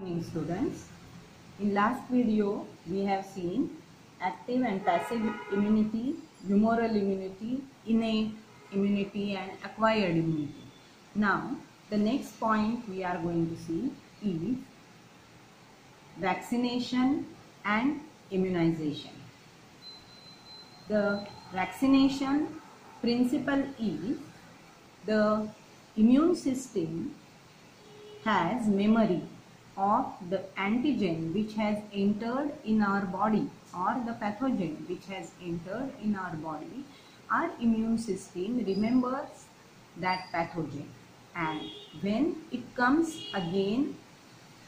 Morning students. In last video we have seen active and passive immunity, humoral immunity, innate immunity and acquired immunity. Now the next point we are going to see is vaccination and immunization. The vaccination principle is the immune system has memory of the antigen which has entered in our body or the pathogen which has entered in our body. Our immune system remembers that pathogen, and when it comes again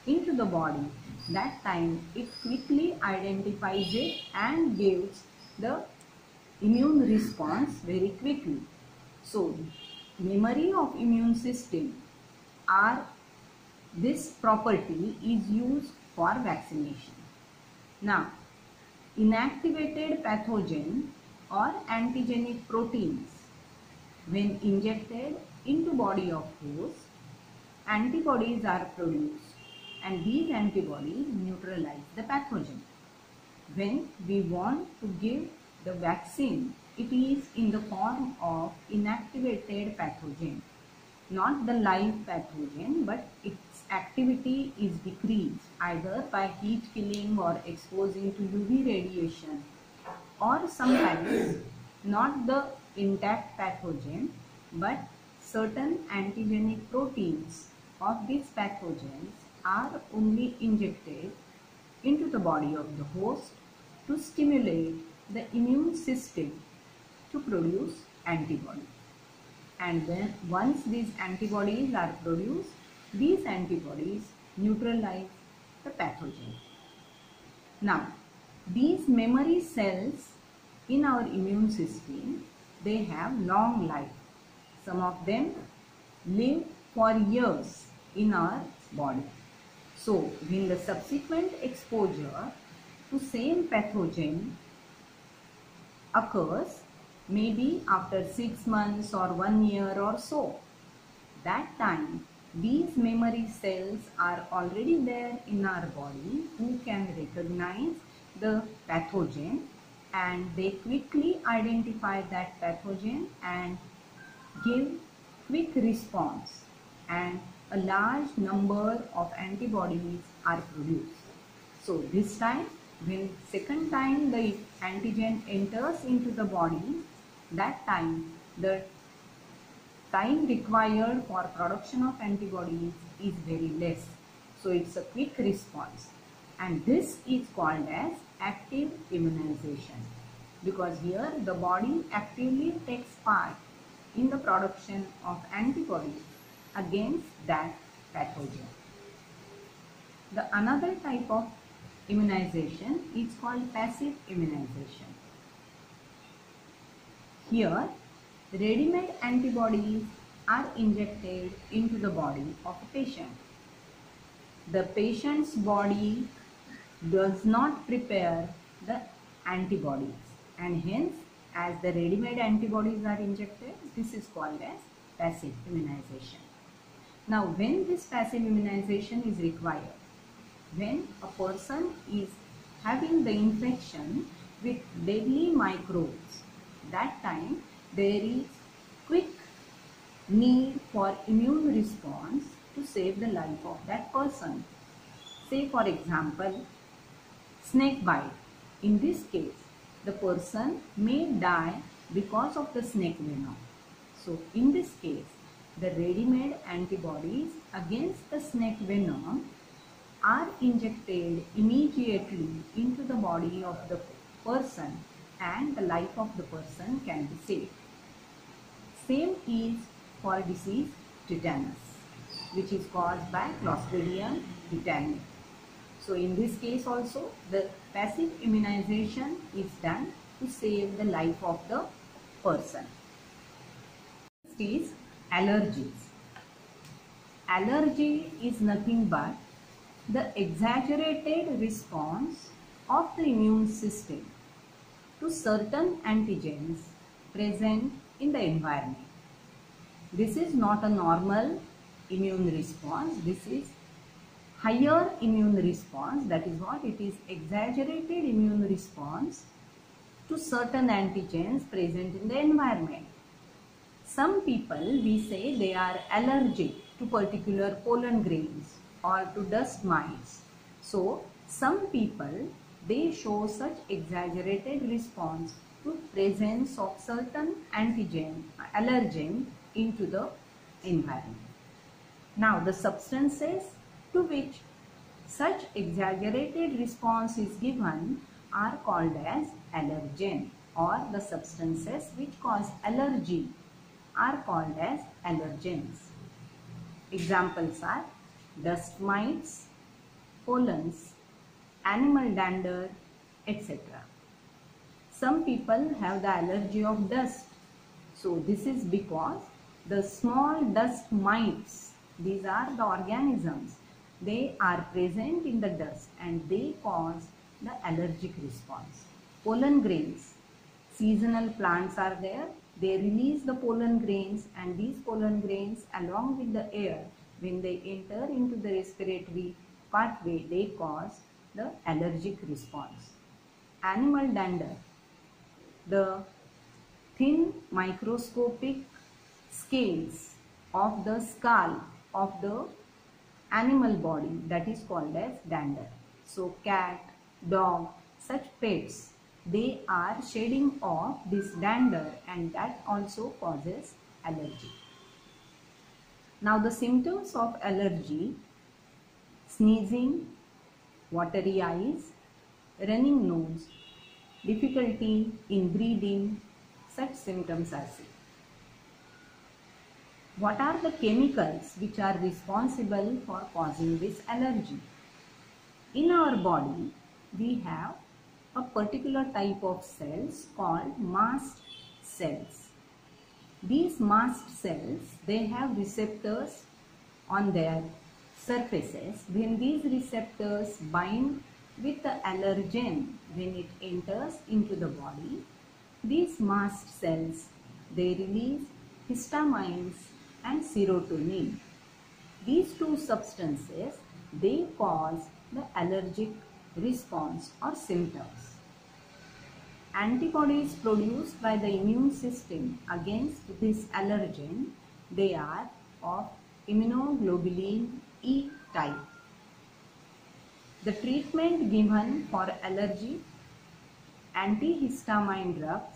into the body, that time it quickly identifies it and gives the immune response very quickly. So memory of immune system are this property is used for vaccination. Now, inactivated pathogen or antigenic proteins, when injected into body of host, antibodies are produced and these antibodies neutralize the pathogen. When we want to give the vaccine, it is in the form of inactivated pathogen, not the live pathogen, but its activity is decreased either by heat killing or exposing to UV radiation, or sometimes not the intact pathogen but certain antigenic proteins of these pathogens are only injected into the body of the host to stimulate the immune system to produce antibodies. And then once these antibodies are produced, these antibodies neutralize the pathogen. Now, these memory cells in our immune system, they have long life. Some of them live for years in our body. So, when the subsequent exposure to same pathogen occurs, maybe after 6 months or 1 year or so, that time these memory cells are already there in our body who can recognize the pathogen, and they quickly identify that pathogen and give quick response, and a large number of antibodies are produced. So this time, when second time the antigen enters into the body, that time the time required for production of antibodies is very less. So it's a quick response, and this is called as active immunization, because here the body actively takes part in the production of antibodies against that pathogen. The another type of immunization is called passive immunization. Here, ready-made antibodies are injected into the body of a patient. The patient's body does not prepare the antibodies, and hence, as the ready-made antibodies are injected, this is called as passive immunization. Now, when this passive immunization is required, when a person is having the infection with deadly microbes, that time there is quick need for immune response to save the life of that person. Say for example, snake bite. In this case, the person may die because of the snake venom. So in this case, the ready-made antibodies against the snake venom are injected immediately into the body of the person, and the life of the person can be saved. Same is for disease tetanus, which is caused by Clostridium tetani. So in this case also, the passive immunization is done to save the life of the person. Next is allergies. Allergy is nothing but the exaggerated response of the immune system to certain antigens present in the environment. This is not a normal immune response. This is higher immune response, that is what it is, exaggerated immune response to certain antigens present in the environment. Some people, we say they are allergic to particular pollen grains or to dust mites. So some people, they show such exaggerated response to presence of certain antigen, allergen into the environment. Now the substances to which such exaggerated response is given are called as allergen, or the substances which cause allergy are called as allergens. Examples are dust mites, pollens, animal dander, etc. Some people have the allergy of dust. So this is because the small dust mites, these are the organisms, they are present in the dust and they cause the allergic response. Pollen grains, seasonal plants are there, they release the pollen grains, and these pollen grains along with the air, when they enter into the respiratory pathway, they cause the allergic response. Animal dander, the thin microscopic scales of the skull of the animal body, that is called as dander. So cat, dog, such pets, they are shedding off this dander, and that also causes allergy. Now the symptoms of allergy: sneezing, watery eyes, running nose, difficulty in breathing, such symptoms are seen. What are the chemicals which are responsible for causing this allergy? In our body, we have a particular type of cells called mast cells. These mast cells, they have receptors on their surfaces. When these receptors bind with the allergen, when it enters into the body, these mast cells, they release histamines and serotonin. These two substances, they cause the allergic response or symptoms. Antibodies produced by the immune system against this allergen, they are of immunoglobulin E type. The treatment given for allergy: antihistamine drugs,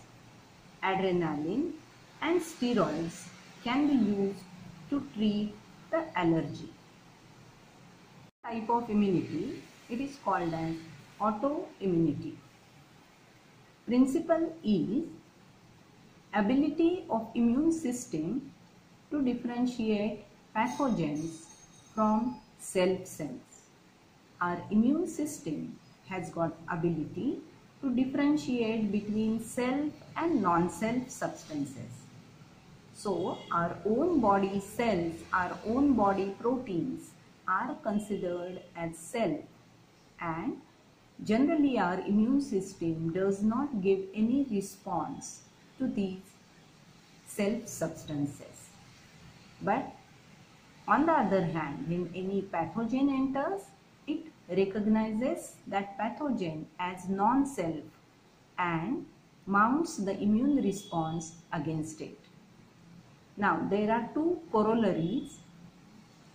adrenaline and steroids can be used to treat the allergy. Type of immunity, it is called as autoimmunity. Principle is ability of immune system to differentiate pathogens from self cells. Our immune system has got ability to differentiate between self and non-self substances. So our own body cells, our own body proteins are considered as self, and generally our immune system does not give any response to these self substances. But on the other hand, when any pathogen enters, it recognizes that pathogen as non-self and mounts the immune response against it. Now there are two corollaries.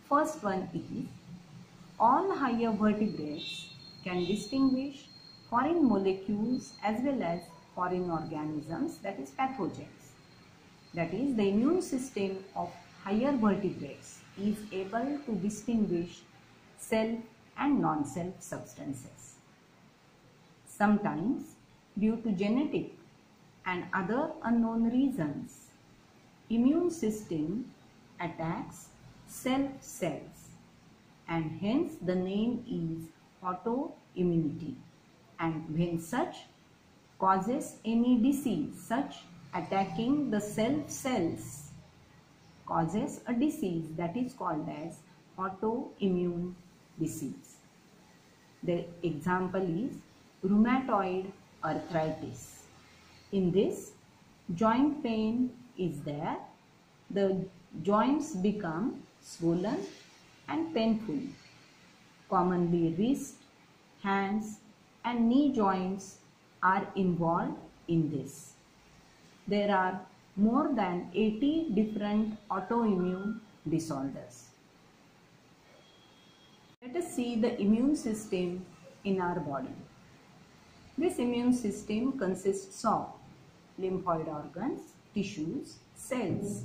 First one is, all higher vertebrates can distinguish foreign molecules as well as foreign organisms, that is pathogens. That is, the immune system of higher vertebrates is able to distinguish self and non-self substances. Sometimes, due to genetic and other unknown reasons, immune system attacks self cells, and hence the name is autoimmunity. And when such causes any disease, such attacking the self cells causes a disease, that is called as autoimmune disease. The example is rheumatoid arthritis. In this, joint pain is there, the joints become swollen and painful. Commonly wrist, hands and knee joints are involved in this. There are more than 80 different autoimmune disorders. Let us see the immune system in our body. This immune system consists of lymphoid organs, tissues, cells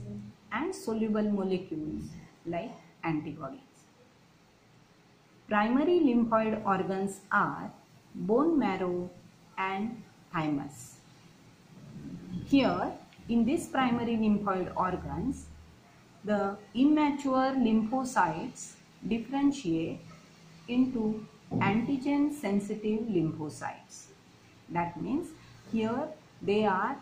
and soluble molecules like antibodies. Primary lymphoid organs are bone marrow and thymus. Here, in these primary lymphoid organs, the immature lymphocytes differentiate into antigen-sensitive lymphocytes. That means here they are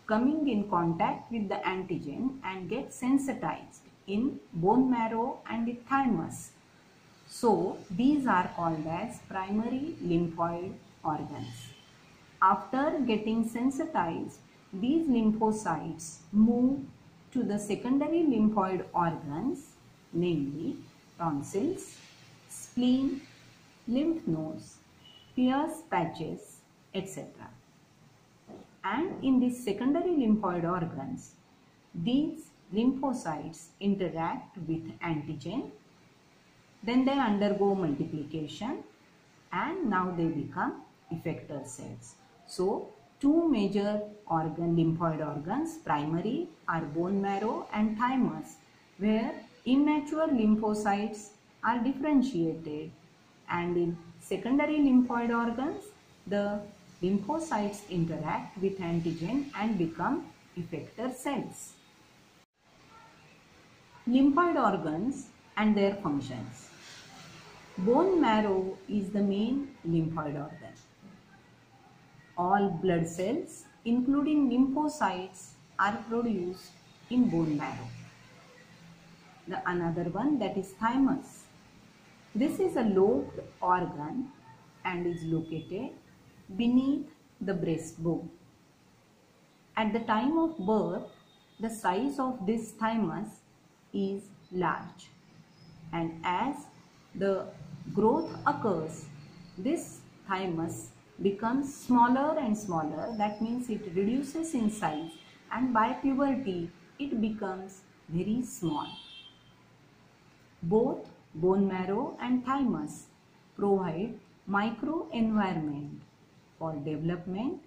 coming in contact with the antigen and get sensitized in bone marrow and the thymus. So these are called as primary lymphoid organs. After getting sensitized, these lymphocytes move to the secondary lymphoid organs, namely tonsils, spleen, lymph nodes, Peyer's patches, etc. And in these secondary lymphoid organs, these lymphocytes interact with antigen, then they undergo multiplication and now they become effector cells. So, two major lymphoid organs, primary are bone marrow and thymus, where immature lymphocytes are differentiated, and in secondary lymphoid organs, the lymphocytes interact with antigen and become effector cells. Lymphoid organs and their functions. Bone marrow is the main lymphoid organ. All blood cells, including lymphocytes, are produced in bone marrow. The another one, that is thymus. This is a lobed organ and is located beneath the breastbone. At the time of birth, the size of this thymus is large, and as the growth occurs, this thymus becomes smaller and smaller. That means it reduces in size, and by puberty it becomes very small. Both bone marrow and thymus provide microenvironment for development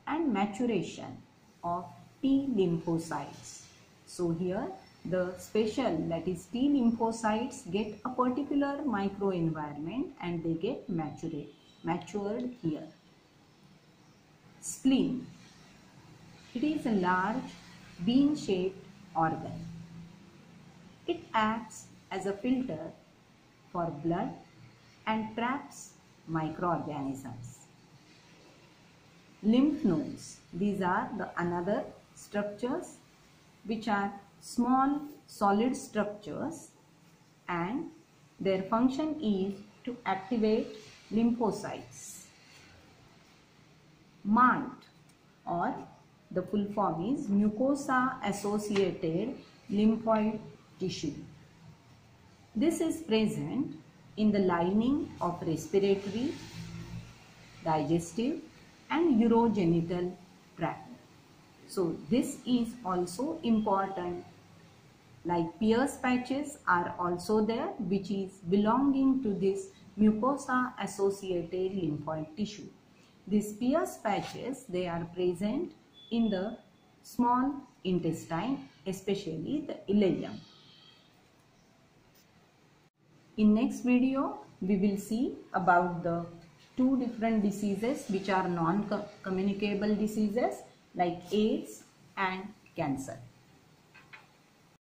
and maturation of T lymphocytes. So here the special, that is T lymphocytes, get a particular microenvironment and they get matured here. Spleen. It is a large bean-shaped organ. It acts as a filter for blood and traps microorganisms. Lymph nodes. These are the another structures which are small solid structures, and their function is to activate lymphocytes. MALT, or the full form is mucosa associated lymphoid tissue. This is present in the lining of respiratory, digestive and urogenital tract. So this is also important. Like Peyer's patches are also there, which is belonging to this mucosa associated lymphoid tissue. These Peyer's patches, they are present in the small intestine, especially the ileum. In next video, we will see about the two different diseases which are non-communicable diseases like AIDS and cancer.